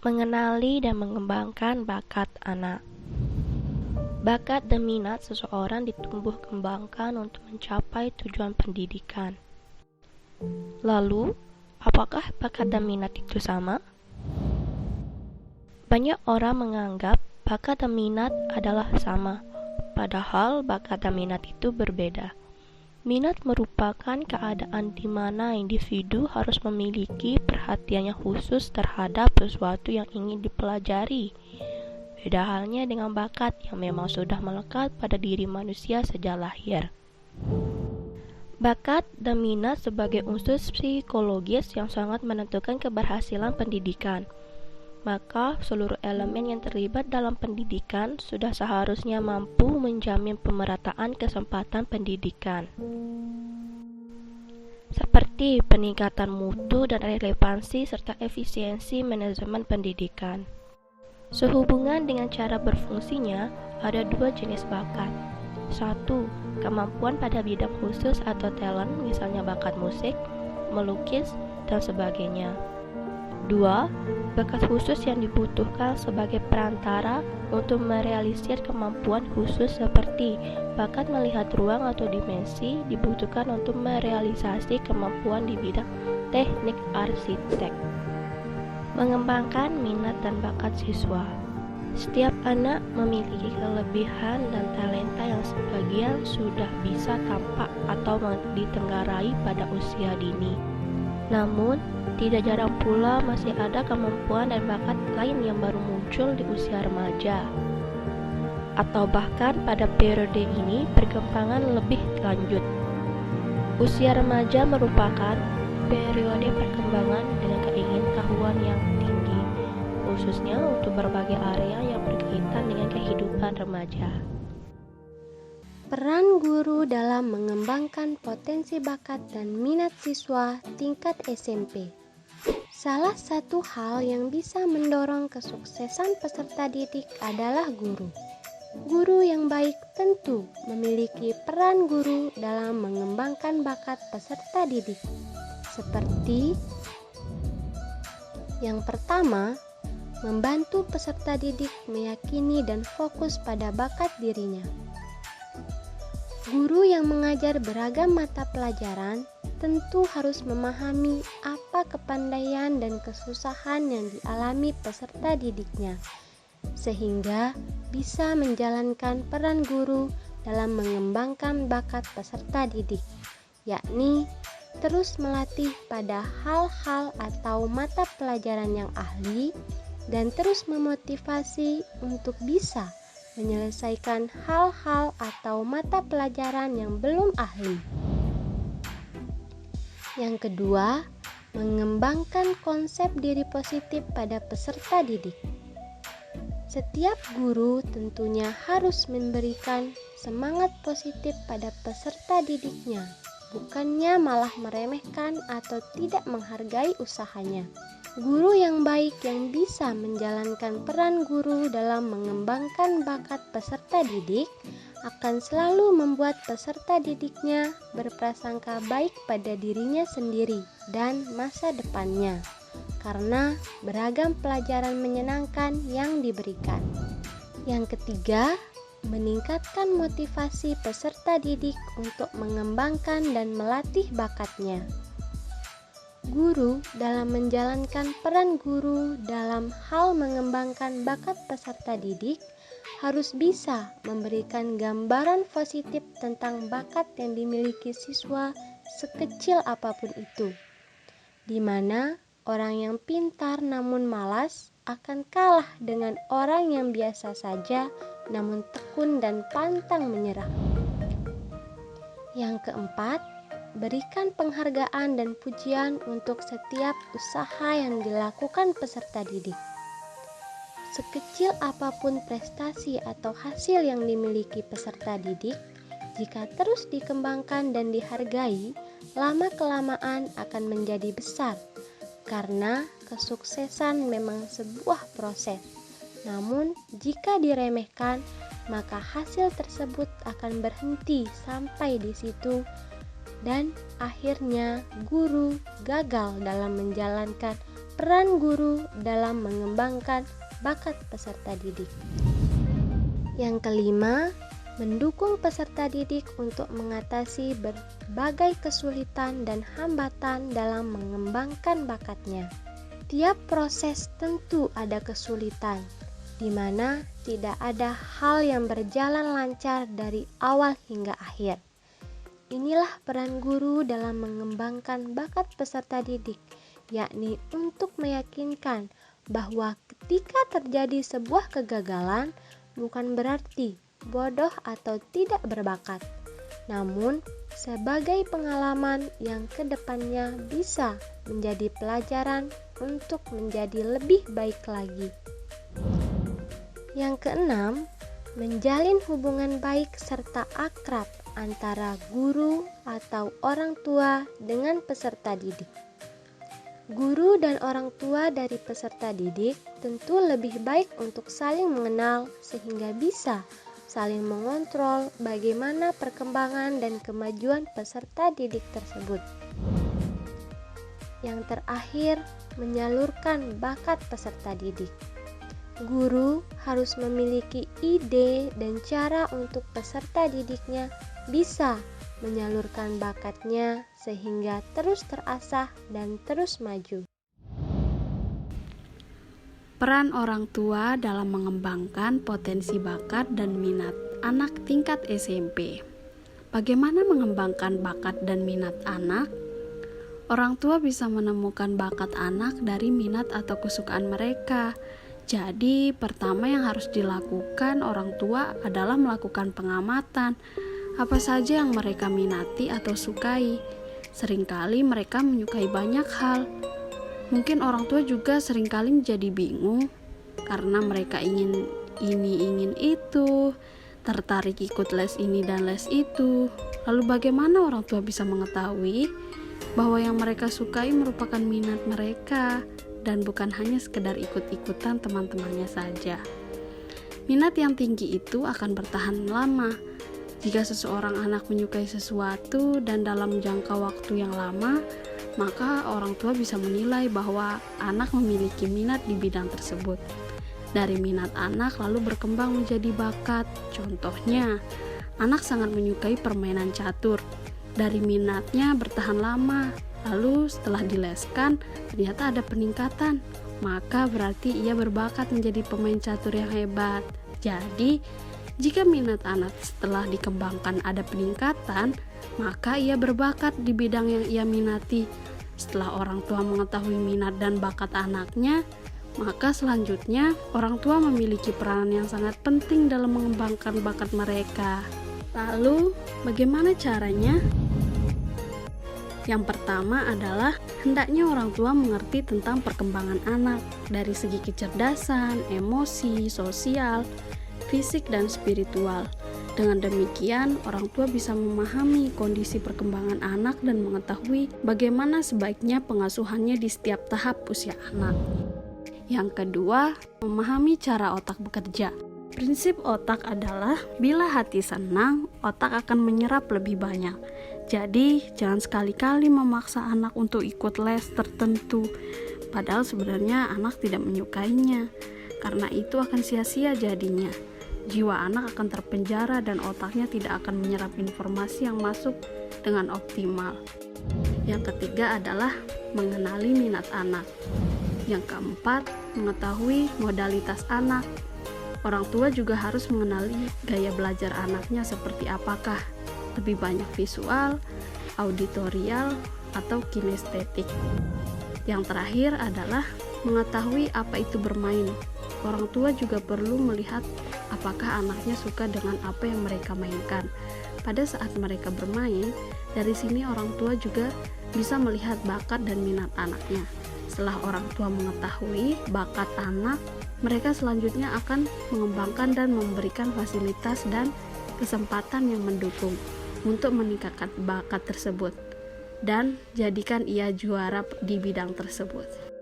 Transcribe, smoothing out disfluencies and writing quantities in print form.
Mengenali dan mengembangkan bakat anak. Bakat dan minat seseorang ditumbuh kembangkan untuk mencapai tujuan pendidikan. Lalu, apakah bakat dan minat itu sama? Banyak orang menganggap bakat dan minat adalah sama, padahal bakat dan minat itu berbeda. Minat merupakan keadaan di mana individu harus memiliki perhatian yang khusus terhadap sesuatu yang ingin dipelajari. Beda halnya dengan bakat yang memang sudah melekat pada diri manusia sejak lahir. Bakat dan minat sebagai unsur psikologis yang sangat menentukan keberhasilan pendidikan. Maka seluruh elemen yang terlibat dalam pendidikan sudah seharusnya mampu menjamin pemerataan kesempatan pendidikan. Seperti peningkatan mutu dan relevansi serta efisiensi manajemen pendidikan. Sehubungan dengan cara berfungsinya, ada dua jenis bakat. 1. Kemampuan pada bidang khusus atau talent, misalnya bakat musik, melukis, dan sebagainya. 2. Bakat khusus yang dibutuhkan sebagai perantara untuk merealisir kemampuan khusus seperti bakat melihat ruang atau dimensi dibutuhkan untuk merealisasi kemampuan di bidang teknik arsitek. Mengembangkan minat dan bakat siswa. Setiap anak memiliki kelebihan dan talenta yang sebagian sudah bisa tampak atau ditenggarai pada usia dini. Namun, tidak jarang pula masih ada kemampuan dan bakat lain yang baru muncul di usia remaja. Atau bahkan pada periode ini perkembangan lebih lanjut. Usia remaja merupakan periode perkembangan dengan keingintahuan yang tinggi, khususnya untuk berbagai area yang berkaitan dengan kehidupan remaja. Peran guru dalam mengembangkan potensi bakat dan minat siswa tingkat SMP. Salah satu hal yang bisa mendorong kesuksesan peserta didik adalah guru. Guru yang baik tentu memiliki peran guru dalam mengembangkan bakat peserta didik. Seperti yang pertama, membantu peserta didik meyakini dan fokus pada bakat dirinya. Guru yang mengajar beragam mata pelajaran tentu harus memahami apa kepandaian dan kesusahan yang dialami peserta didiknya, sehingga bisa menjalankan peran guru dalam mengembangkan bakat peserta didik, yakni terus melatih pada hal-hal atau mata pelajaran yang ahli dan terus memotivasi untuk bisa menyelesaikan hal-hal atau mata pelajaran yang belum ahli. Yang kedua, mengembangkan konsep diri positif pada peserta didik. Setiap guru tentunya harus memberikan semangat positif pada peserta didiknya, bukannya malah meremehkan atau tidak menghargai usahanya. Guru yang baik yang bisa menjalankan peran guru dalam mengembangkan bakat peserta didik akan selalu membuat peserta didiknya berprasangka baik pada dirinya sendiri dan masa depannya, karena beragam pelajaran menyenangkan yang diberikan. Yang ketiga, meningkatkan motivasi peserta didik untuk mengembangkan dan melatih bakatnya. Guru dalam menjalankan peran guru dalam hal mengembangkan bakat peserta didik harus bisa memberikan gambaran positif tentang bakat yang dimiliki siswa sekecil apapun itu, di mana orang yang pintar namun malas akan kalah dengan orang yang biasa saja namun tekun dan pantang menyerah. Yang keempat, berikan penghargaan dan pujian untuk setiap usaha yang dilakukan peserta didik. Sekecil apapun prestasi atau hasil yang dimiliki peserta didik, jika terus dikembangkan dan dihargai, lama-kelamaan akan menjadi besar, karena kesuksesan memang sebuah proses. Namun, jika diremehkan, maka hasil tersebut akan berhenti sampai di situ dan akhirnya guru gagal dalam menjalankan peran guru dalam mengembangkan bakat peserta didik. Yang kelima, mendukung peserta didik untuk mengatasi berbagai kesulitan dan hambatan dalam mengembangkan bakatnya. Tiap proses tentu ada kesulitan, di mana tidak ada hal yang berjalan lancar dari awal hingga akhir. Inilah peran guru dalam mengembangkan bakat peserta didik, yakni untuk meyakinkan bahwa ketika terjadi sebuah kegagalan, bukan berarti bodoh atau tidak berbakat, namun sebagai pengalaman yang kedepannya bisa menjadi pelajaran untuk menjadi lebih baik lagi. Yang keenam, menjalin hubungan baik serta akrab antara guru atau orang tua dengan peserta didik. Guru dan orang tua dari peserta didik tentu lebih baik untuk saling mengenal sehingga bisa saling mengontrol bagaimana perkembangan dan kemajuan peserta didik tersebut. Yang terakhir, menyalurkan bakat peserta didik. Guru harus memiliki ide dan cara untuk peserta didiknya bisa menyalurkan bakatnya sehingga terus terasah dan terus maju. Peran orang tua dalam mengembangkan potensi bakat dan minat anak tingkat SMP. Bagaimana mengembangkan bakat dan minat anak? Orang tua bisa menemukan bakat anak dari minat atau kesukaan mereka. Jadi, pertama yang harus dilakukan orang tua adalah melakukan pengamatan. Apa saja yang mereka minati atau sukai. Seringkali mereka menyukai banyak hal. Mungkin orang tua juga seringkali menjadi bingung karena mereka ingin ini, ingin itu, tertarik ikut les ini dan les itu. Lalu bagaimana orang tua bisa mengetahui bahwa yang mereka sukai merupakan minat mereka dan bukan hanya sekedar ikut-ikutan teman-temannya saja. Minat yang tinggi itu akan bertahan lama. Jika seseorang anak menyukai sesuatu dan dalam jangka waktu yang lama, maka orang tua bisa menilai bahwa anak memiliki minat di bidang tersebut. Dari minat anak lalu berkembang menjadi bakat. Contohnya, anak sangat menyukai permainan catur. Dari minatnya bertahan lama, lalu setelah dileskan ternyata ada peningkatan, maka berarti ia berbakat menjadi pemain catur yang hebat. Jadi, jika minat anak setelah dikembangkan ada peningkatan, maka ia berbakat di bidang yang ia minati. Setelah orang tua mengetahui minat dan bakat anaknya, maka selanjutnya orang tua memiliki peranan yang sangat penting dalam mengembangkan bakat mereka. Lalu, bagaimana caranya? Yang pertama adalah hendaknya orang tua mengerti tentang perkembangan anak dari segi kecerdasan, emosi, sosial, fisik, dan spiritual. Dengan demikian, orang tua bisa memahami kondisi perkembangan anak dan mengetahui bagaimana sebaiknya pengasuhannya di setiap tahap usia anak. Yang kedua, memahami cara otak bekerja. Prinsip otak adalah bila hati senang, otak akan menyerap lebih banyak. Jadi, jangan sekali-kali memaksa anak untuk ikut les tertentu, padahal sebenarnya anak tidak menyukainya. Karena itu akan sia-sia jadinya. Jiwa anak akan terpenjara dan otaknya tidak akan menyerap informasi yang masuk dengan optimal. Yang ketiga adalah mengenali minat anak. Yang keempat, mengetahui modalitas anak. Orang tua juga harus mengenali gaya belajar anaknya seperti apakah, lebih banyak visual, auditorial, atau kinestetik. Yang terakhir adalah mengetahui apa itu bermain. Orang tua juga perlu melihat apakah anaknya suka dengan apa yang mereka mainkan. Pada saat mereka bermain, dari sini orang tua juga bisa melihat bakat dan minat anaknya. Setelah orang tua mengetahui bakat anak, mereka selanjutnya akan mengembangkan dan memberikan fasilitas dan kesempatan yang mendukung untuk meningkatkan bakat tersebut dan jadikan ia juara di bidang tersebut.